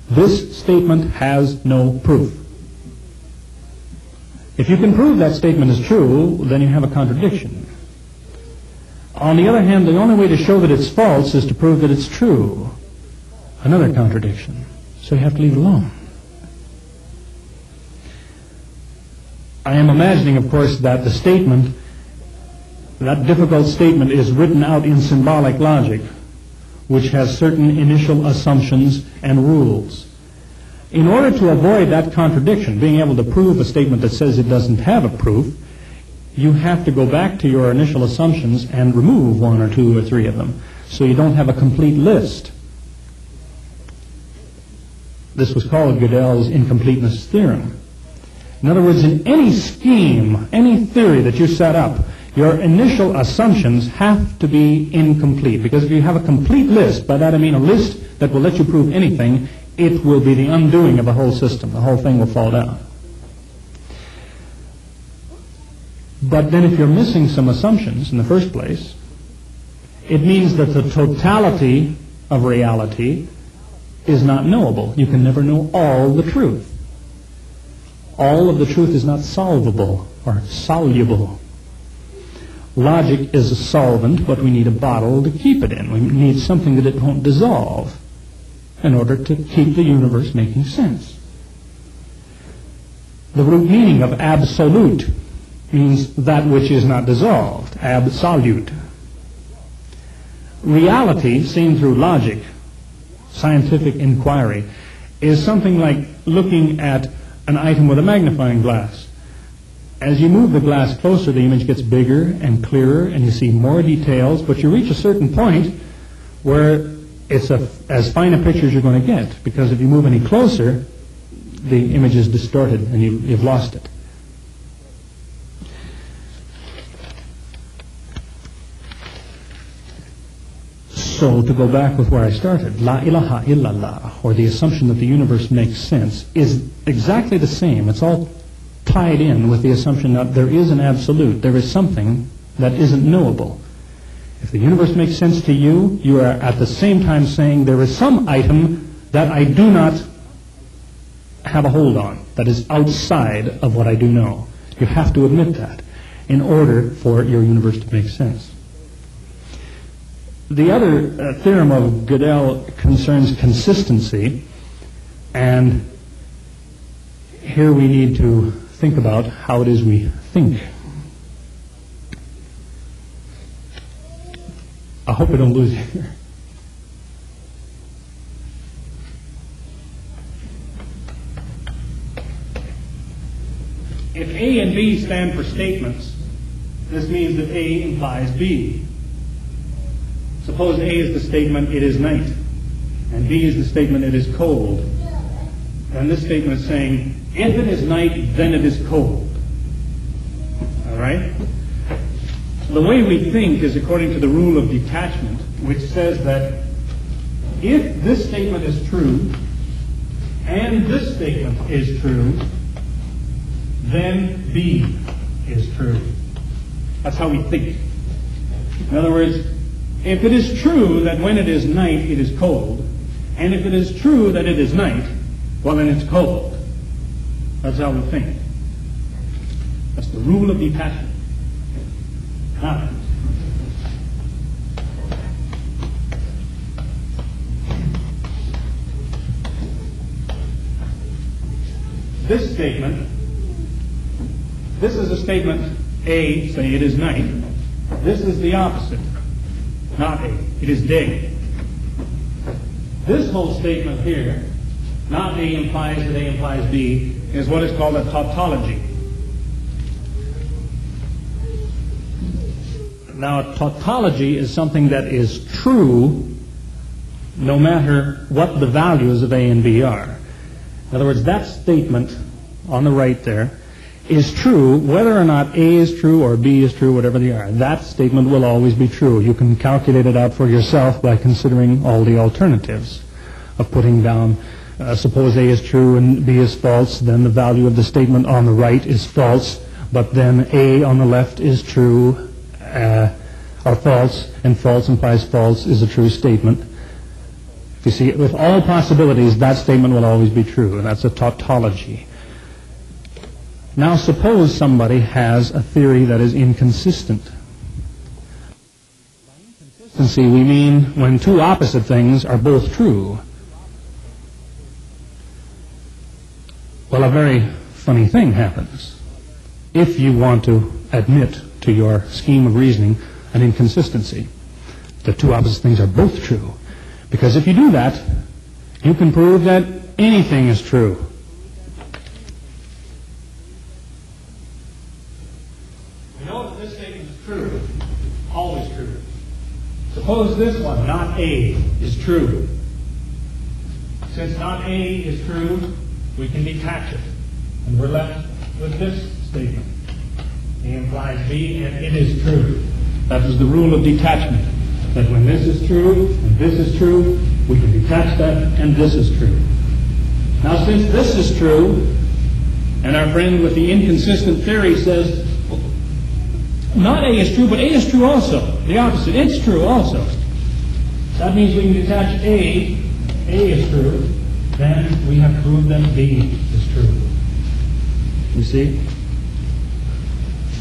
This statement has no proof. If you can prove that statement is true, then you have a contradiction. On the other hand, the only way to show that it's false is to prove that it's true. Another contradiction. So you have to leave it alone. I am imagining, of course, that the statement, that difficult statement, is written out in symbolic logic, which has certain initial assumptions and rules. In order to avoid that contradiction, being able to prove a statement that says it doesn't have a proof, you have to go back to your initial assumptions and remove one or two or three of them, so you don't have a complete list. This was called Gödel's incompleteness theorem. In other words, in any scheme, any theory that you set up, your initial assumptions have to be incomplete. Because if you have a complete list, by that I mean a list that will let you prove anything, it will be the undoing of the whole system. The whole thing will fall down. But then if you're missing some assumptions in the first place, it means that the totality of reality is not knowable. You can never know all the truth. All of the truth is not solvable or soluble. Logic is a solvent, but we need a bottle to keep it in. We need something that it won't dissolve in order to keep the universe making sense. The root meaning of absolute means that which is not dissolved, absolute. Reality, seen through logic, scientific inquiry, is something like looking at an item with a magnifying glass. As you move the glass closer, the image gets bigger and clearer, and you see more details, but you reach a certain point where it's as fine a picture as you're going to get, because if you move any closer, the image is distorted and you've lost it. So, to go back with where I started, La ilaha illallah, or the assumption that the universe makes sense, is exactly the same. It's all tied in with the assumption that there is an absolute. There is something that isn't knowable. If the universe makes sense to you, you are at the same time saying there is some item that I do not have a hold on, that is outside of what I do know. You have to admit that in order for your universe to make sense. The other theorem of Gödel concerns consistency, and here we need to think about how it is we think. I hope I don't lose you here. If A and B stand for statements, this means that A implies B. Suppose A is the statement, it is night, and B is the statement, it is cold. And this statement is saying, if it is night, then it is cold. All right? The way we think is according to the rule of detachment, which says that if this statement is true, and this statement is true, then B is true. That's how we think. In other words, if it is true that when it is night, it is cold, and if it is true that it is night, well, then it's cold. That's how we think. That's the rule of detachment. Now, this statement, this is a statement A, say it is night. This is the opposite. Not A. It is day. This whole statement here, not A implies that A implies B, is what is called a tautology. Now, a tautology is something that is true no matter what the values of A and B are. In other words, that statement on the right there is true whether or not A is true or B is true, whatever they are. That statement will always be true. You can calculate it out for yourself by considering all the alternatives of putting down, suppose A is true and B is false, then the value of the statement on the right is false, but then A on the left is true or false, and false implies false is a true statement. You see, with all possibilities, that statement will always be true, and that's a tautology. Now suppose somebody has a theory that is inconsistent. By inconsistency, we mean when two opposite things are both true. Well, a very funny thing happens if you want to admit to your scheme of reasoning an inconsistency. The two opposite things are both true. Because if you do that, you can prove that anything is true. We know that this statement is true, always true. Suppose this one, not A, is true. Since not A is true, we can detach it. And we're left with this statement. A implies B, and it is true. That is the rule of detachment. That when this is true, and this is true, we can detach that, and this is true. Now, since this is true, and our friend with the inconsistent theory says, well, not A is true, but A is true also. The opposite, it's true also. That means we can detach A is true, then we have proved that B is true. You see?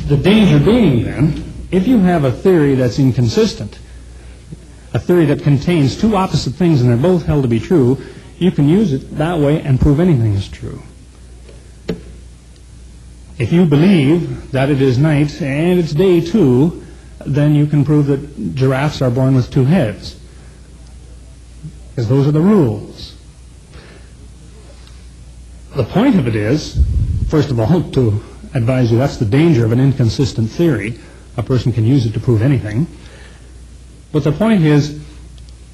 The danger being then, if you have a theory that's inconsistent, a theory that contains two opposite things and they're both held to be true, you can use it that way and prove anything is true. If you believe that it is night and it's day too, then you can prove that giraffes are born with two heads. Because those are the rules. The point of it is, first of all, to advise you that's the danger of an inconsistent theory. A person can use it to prove anything. But the point is,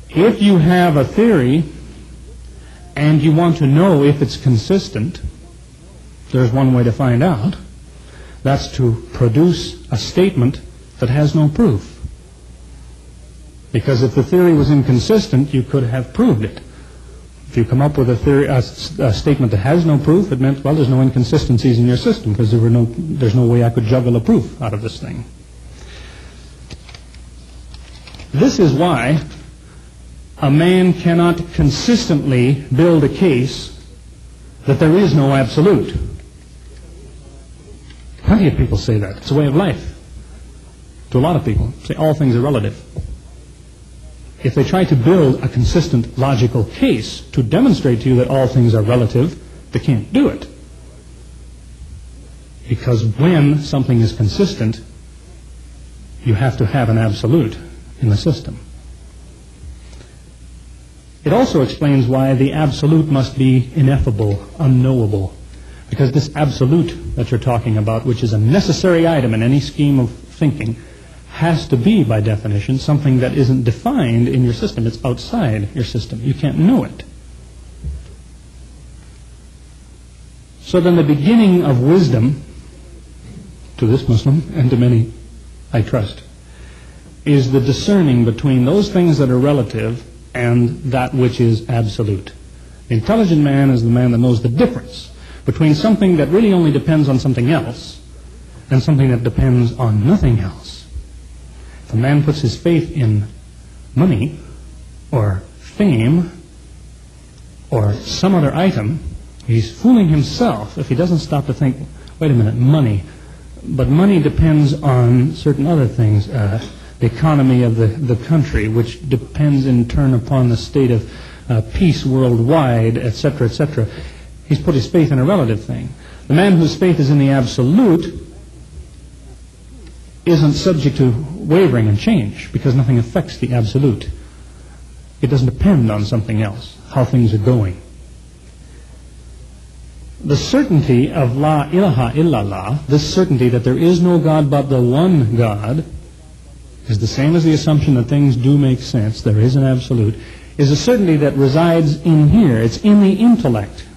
if you have a theory and you want to know if it's consistent, there's one way to find out. That's to produce a statement that has no proof. Because if the theory was inconsistent, you could have proved it. If you come up with a statement that has no proof, it meant, well, there's no inconsistencies in your system because there's no way I could juggle a proof out of this thing. This is why a man cannot consistently build a case that there is no absolute. Plenty of people say that. It's a way of life. To a lot of people, say all things are relative. If they try to build a consistent logical case to demonstrate to you that all things are relative, they can't do it. Because when something is consistent, you have to have an absolute in the system. It also explains why the absolute must be ineffable, unknowable. Because this absolute that you're talking about, which is a necessary item in any scheme of thinking, has to be, by definition, something that isn't defined in your system. It's outside your system. You can't know it. So then the beginning of wisdom, to this Muslim and to many, I trust, is the discerning between those things that are relative and that which is absolute. The intelligent man is the man that knows the difference between something that really only depends on something else and something that depends on nothing else. If a man puts his faith in money or fame or some other item, he's fooling himself if he doesn't stop to think, wait a minute, money. But money depends on certain other things, the economy of the country, which depends in turn upon the state of peace worldwide, etc., etc. He's put his faith in a relative thing. The man whose faith is in the absolute isn't subject to wavering and change because nothing affects the absolute. It doesn't depend on something else, how things are going. The certainty of La ilaha illallah, this certainty that there is no God but the one God, is the same as the assumption that things do make sense, there is an absolute, is a certainty that resides in here. It's in the intellect.